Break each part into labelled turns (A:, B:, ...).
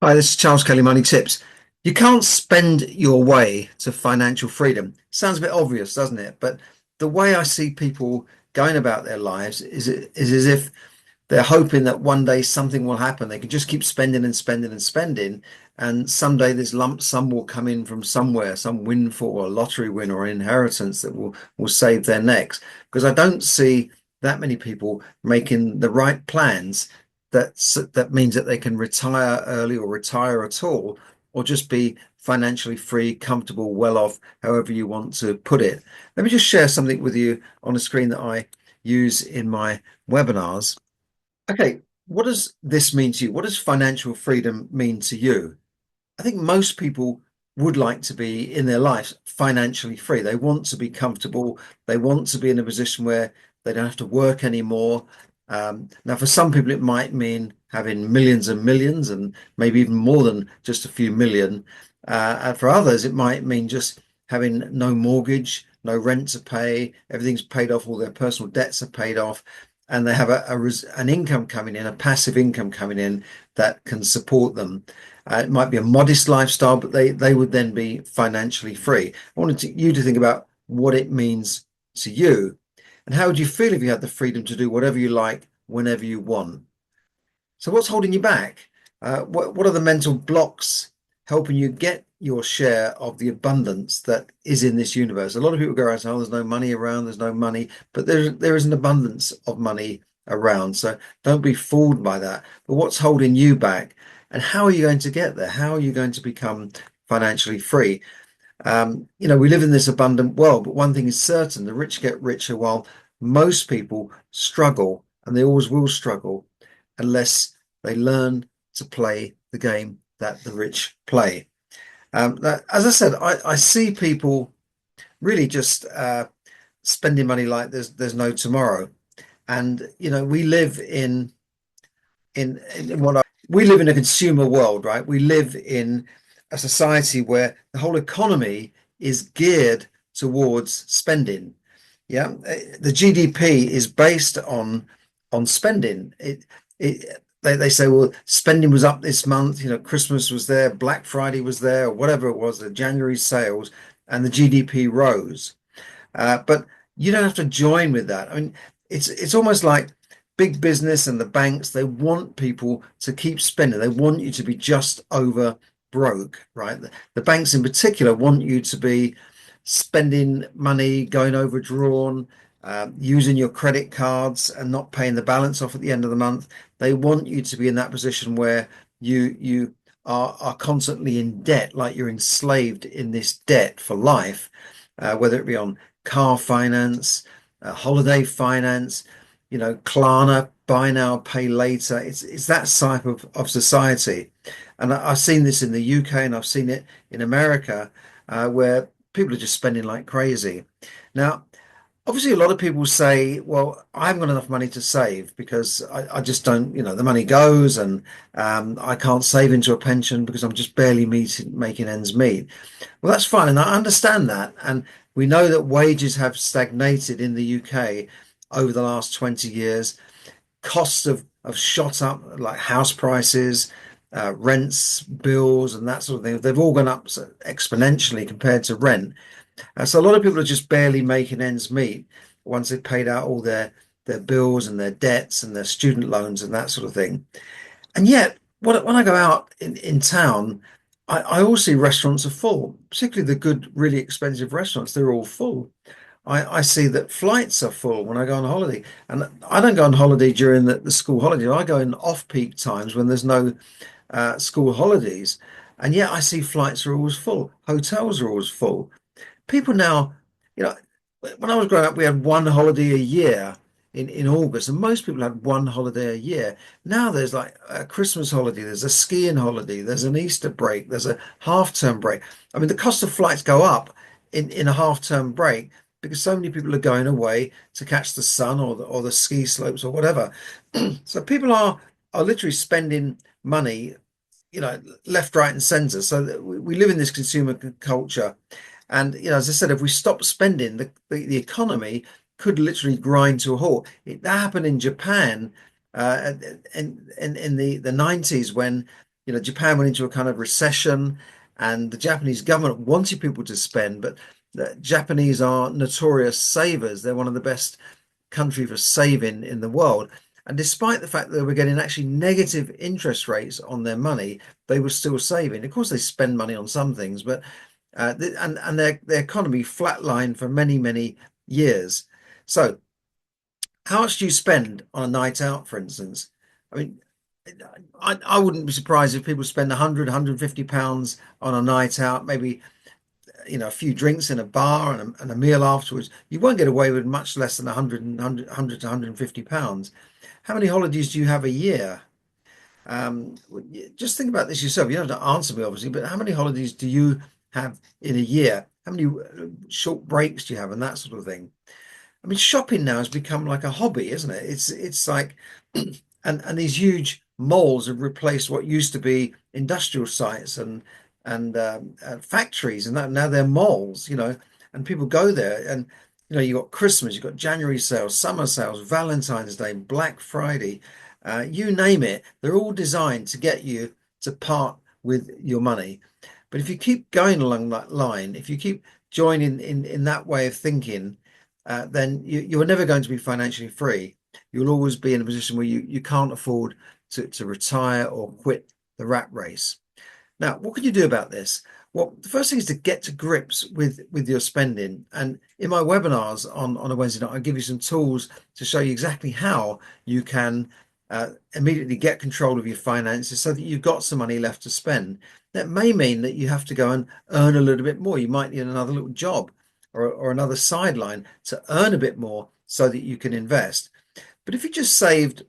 A: Hi, this is Charles Kelly, Money Tips. You can't spend your way to financial freedom. Sounds a bit obvious, doesn't it? But the way I see people going about their lives is as if they're hoping that one day something will happen. They can just keep spending and spending and spending, and someday this lump sum will come in from somewhere, some windfall or lottery win or inheritance that will save their necks. Because I don't see that many people making the right plans that means that they can retire early or retire at all, or just be financially free, comfortable, well off, however you want to put it. Let me just share something with you on a screen that I use in my webinars. Okay, what does this mean to you? What does financial freedom mean to you? I think most people would like to be in their lives financially free. They want to be comfortable. They want to be in a position where they don't have to work anymore. Now, for some people, it might mean having millions and millions, and maybe even more than just a few million. And for others, it might mean just having no mortgage, no rent to pay, everything's paid off, all their personal debts are paid off, and they have an income coming in, a passive income coming in that can support them. It might be a modest lifestyle, but they would then be financially free. I wanted you to think about what it means to you, and how would you feel if you had the freedom to do whatever you like whenever you want? So what's holding you back? What are the mental blocks helping you get your share of the abundance that is in this universe? A lot of people go around saying, "Oh, there's no money around, there's no money," but there is an abundance of money around. So don't be fooled by that. But what's holding you back? And how are you going to get there? How are you going to become financially free? We live in this abundant world, but one thing is certain, the rich get richer while most people struggle, and they always will struggle unless they learn to play the game that the rich play. As I said, I see people really just spending money like there's no tomorrow. And we live in what we live in a consumer world, right? We live in a society where the whole economy is geared towards spending. Yeah, the GDP is based on spending. They say, well, spending was up this month. Christmas was there, Black Friday was there, or whatever it was, the January sales, and the GDP rose. But you don't have to join with that. I mean, it's almost like big business and the banks, they want people to keep spending. They want you to be just over broke, right? The banks in particular want you to be spending money, going overdrawn, using your credit cards and not paying the balance off at the end of the month. They want you to be in that position where you are constantly in debt, like you're enslaved in this debt for life, whether it be on car finance, holiday finance, Klarna, buy now, pay later. It's that type of society. And I've seen this in the UK, and I've seen it in America, where people are just spending like crazy. Now, obviously, a lot of people say, well, I haven't got enough money to save because I just don't, the money goes, and I can't save into a pension because I'm just barely making ends meet. Well, that's fine. And I understand that. And we know that wages have stagnated in the UK over the last 20 years. Costs have shot up, like house prices, rents, bills, and that sort of thing. They've all gone up exponentially compared to rent. So a lot of people are just barely making ends meet once they've paid out all their bills and their debts and their student loans and that sort of thing. And yet, when I go out in town, I always see restaurants are full, particularly the good, really expensive restaurants. They're all full. I see that flights are full when I go on holiday. And I don't go on holiday during the school holiday. I go in off-peak times when there's no school holidays. And yet I see flights are always full. Hotels are always full. People now, you know, when I was growing up, we had one holiday a year in August, and most people had one holiday a year. Now there's like a Christmas holiday, there's a skiing holiday, there's an Easter break, there's a half-term break. I mean, the cost of flights go up in a half-term break because so many people are going away to catch the sun or the ski slopes or whatever. So people are literally spending money, left, right, and centre. So we live in this consumer culture. And as I said, if we stop spending, the economy could literally grind to a halt. That happened in Japan in the 90s when Japan went into a kind of recession, and the Japanese government wanted people to spend, but the Japanese are notorious savers. They're one of the best country for saving in the world. And despite the fact that they were getting actually negative interest rates on their money, they were still saving. Of course, they spend money on some things, but and their economy flatlined for many, many years. So, how much do you spend on a night out, for instance? I mean, I wouldn't be surprised if people spend 100, £150 on a night out, maybe a few drinks in a bar and a meal afterwards. You won't get away with much less than 100 to £150. How many holidays do you have a year? Just think about this yourself. You don't have to answer me, obviously, but how many holidays do you have in a year? How many short breaks do you have and that sort of thing? I mean, shopping now has become like a hobby, isn't it? It's like, and these huge malls have replaced what used to be industrial sites and factories, and that now they're malls, and people go there, and you got Christmas, you've got January sales, summer sales, Valentine's Day, Black Friday, you name it. They're all designed to get you to part with your money. But if you keep going along that line, if you keep joining in that way of thinking, then you're never going to be financially free. You'll always be in a position where you can't afford to retire or quit the rat race. Now, what can you do about this? Well, the first thing is to get to grips with your spending. And in my webinars on a Wednesday night, I give you some tools to show you exactly how you can immediately get control of your finances so that you've got some money left to spend. That may mean that you have to go and earn a little bit more. You might need another little job or another sideline to earn a bit more so that you can invest. But if you just saved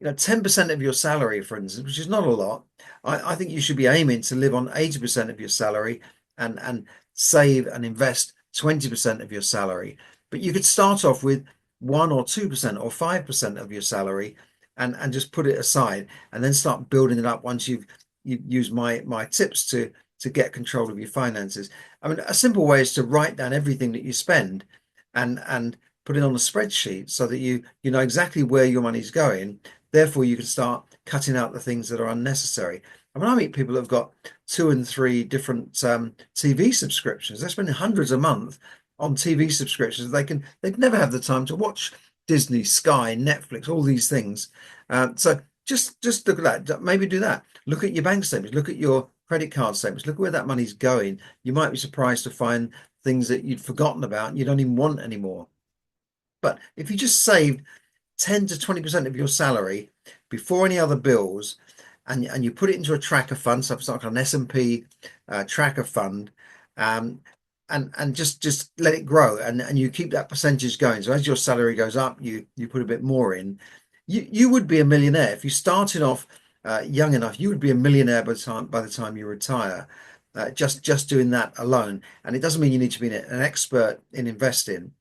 A: 10% of your salary, for instance, which is not a lot, I think you should be aiming to live on 80% of your salary and save and invest 20% of your salary. But you could start off with 1 or 2% or 5% of your salary and just put it aside and then start building it up once you've used my tips to get control of your finances. I mean, a simple way is to write down everything that you spend and put it on a spreadsheet so that you know exactly where your money's going. Therefore, you can start cutting out the things that are unnecessary. I mean, I meet people that have got 2 and 3 different TV subscriptions. They're spending hundreds a month on TV subscriptions. They'd never have the time to watch Disney, Sky, Netflix, all these things. So just look at that. Maybe do that. Look at your bank statements. Look at your credit card statements. Look at where that money's going. You might be surprised to find things that you'd forgotten about and you don't even want anymore. But if you just saved 10 to 20% of your salary before any other bills, and you put it into a tracker fund, so it's like an S&P tracker fund, and just let it grow, and you keep that percentage going. So as your salary goes up, you put a bit more in. You would be a millionaire if you started off young enough. You would be a millionaire by the time you retire. Just doing that alone, and it doesn't mean you need to be an expert in investing.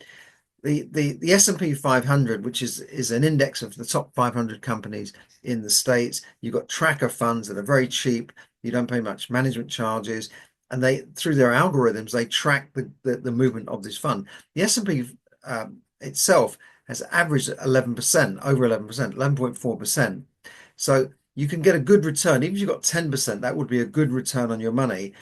A: The S&P 500, which is an index of the top 500 companies in the States. You've got tracker funds that are very cheap. You don't pay much management charges, and they through their algorithms they track the movement of this fund. The S&P itself has averaged 11%, over 11%, 11.4%. So you can get a good return. Even if you've got 10%, that would be a good return on your money.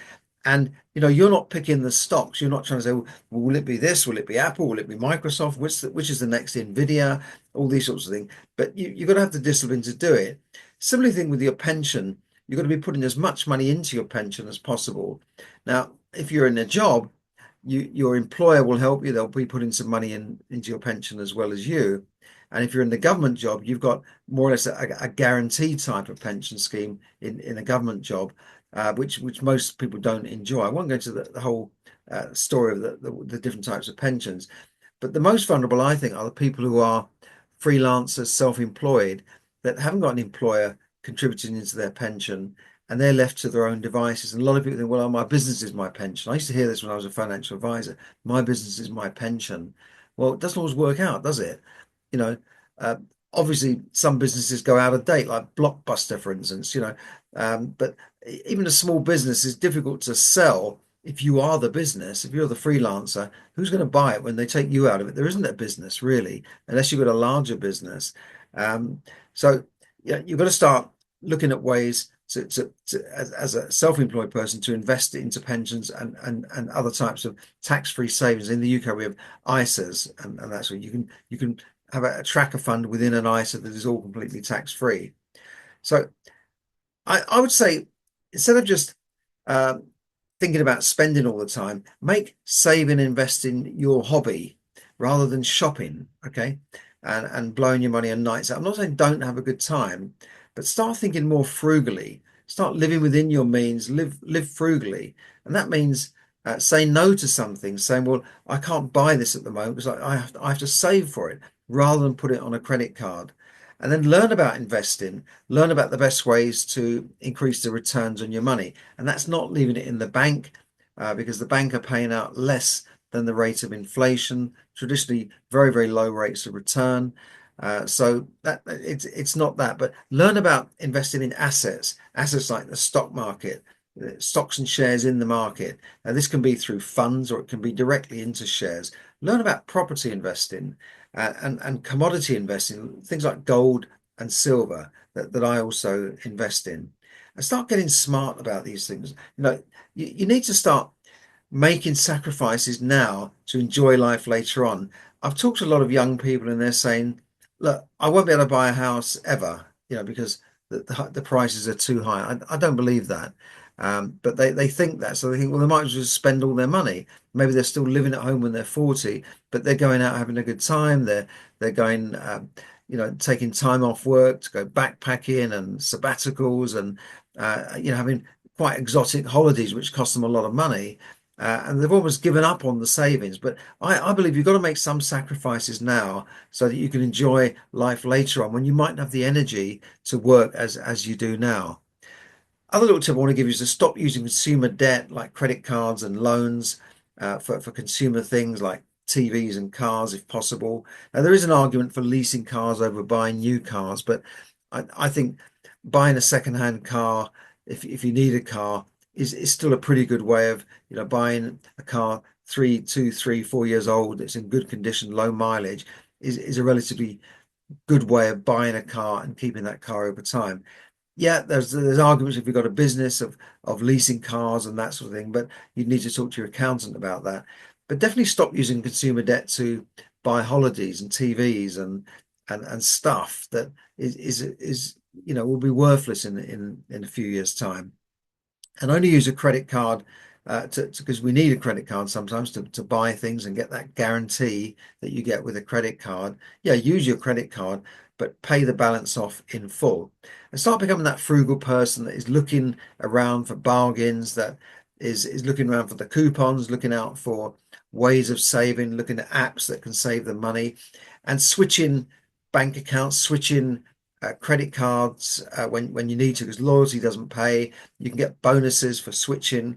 A: And you're not picking the stocks. You're not trying to say, well, will it be this? Will it be Apple? Will it be Microsoft? Which is the next Nvidia? All these sorts of things. But you've got to have the discipline to do it. Similar thing with your pension. You've got to be putting as much money into your pension as possible. Now, if you're in a job, your employer will help you. They'll be putting some money into your pension as well as you. And if you're in the government job, you've got more or less a guaranteed type of pension scheme in a government job. Which most people don't enjoy. I won't go into the whole story of the different types of pensions, but the most vulnerable, I think, are the people who are freelancers, self-employed, that haven't got an employer contributing into their pension, and they're left to their own devices. And a lot of people think, well, my business is my pension. I used to hear this when I was a financial advisor. My business is my pension. Well, it doesn't always work out, does it? You know, uh, obviously some businesses go out of date, like Blockbuster, for instance, but even a small business is difficult to sell if you are the business. If you're the freelancer, who's going to buy it when they take you out of it? There isn't a business really, unless you've got a larger business. So yeah, you've got to start looking at ways as a self-employed person to invest it into pensions and other types of tax-free savings. In the UK, we have ISAs, and that's what you can have a tracker fund within an ISA that is all completely tax-free. So I would say instead of just um, thinking about spending all the time, make save and invest in your hobby rather than shopping, okay? And blowing your money on nights out. I'm not saying don't have a good time, but start thinking more frugally. Start living within your means, live frugally. And that means saying no to something, saying, well, I can't buy this at the moment because I have to save for it rather than put it on a credit card. And then learn about investing, learn about the best ways to increase the returns on your money. And that's not leaving it in the bank because the bank are paying out less than the rate of inflation, traditionally very, very low rates of return. So that it's not that, but learn about investing in assets like the stock market, stocks and shares in the market. Now, this can be through funds or it can be directly into shares. Learn about property investing and commodity investing, things like gold and silver that I also invest in. And start getting smart about these things. You need to start making sacrifices now to enjoy life later on. I've talked to a lot of young people and they're saying, look, I won't be able to buy a house ever, because the prices are too high. I don't believe that. But they think that. So they think, well, they might as well just spend all their money. Maybe they're still living at home when they're 40, but they're going out having a good time. They're going, taking time off work to go backpacking and sabbaticals and, having quite exotic holidays, which cost them a lot of money. And they've almost given up on the savings. But I believe you've got to make some sacrifices now so that you can enjoy life later on when you might have the energy to work as you do now. Other little tip I want to give you is to stop using consumer debt like credit cards and loans for consumer things like TVs and cars, if possible. Now, there is an argument for leasing cars over buying new cars, but I think buying a second-hand car, if you need a car, is still a pretty good way of buying a car 3, 2, 3, 4 years old that's in good condition, low mileage, is a relatively good way of buying a car and keeping that car over time. Yeah, there's arguments if you've got a business of leasing cars and that sort of thing, but you need to talk to your accountant about that. But definitely stop using consumer debt to buy holidays and TVs and stuff that is will be worthless in a few years' time. And only use a credit card because we need a credit card sometimes to buy things and get that guarantee that you get with a credit card. Yeah, use your credit card, but pay the balance off in full. And start becoming that frugal person that is looking around for bargains, that is looking around for the coupons, looking out for ways of saving, looking at apps that can save them money, and switching bank accounts, switching credit cards when you need to, because loyalty doesn't pay. You can get bonuses for switching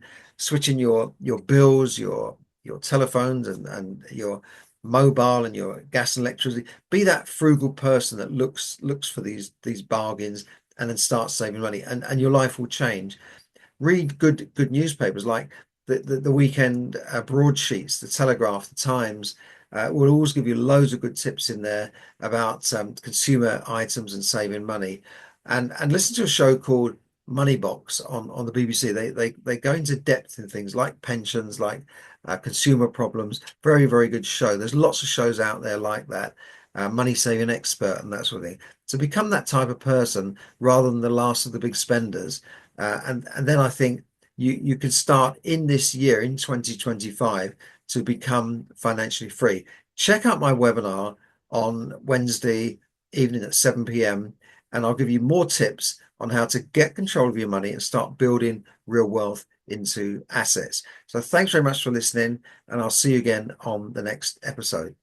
A: your bills, your telephones and your mobile and your gas and electricity. Be that frugal person that looks for these bargains and then start saving money, and your life will change. Read good newspapers like the weekend broadsheets, the Telegraph, the Times. Will always give you loads of good tips in there about consumer items and saving money. And listen to a show called Money Box on the BBC. They go into depth in things like pensions, like consumer problems. Very, very good show. There's lots of shows out there like that. Money saving expert and that sort of thing. To become that type of person rather than the last of the big spenders. And then I think you can start in this year, in 2025, to become financially free. Check out my webinar on Wednesday evening at 7 p.m. and I'll give you more tips on how to get control of your money and start building real wealth into assets. So thanks very much for listening, and I'll see you again on the next episode.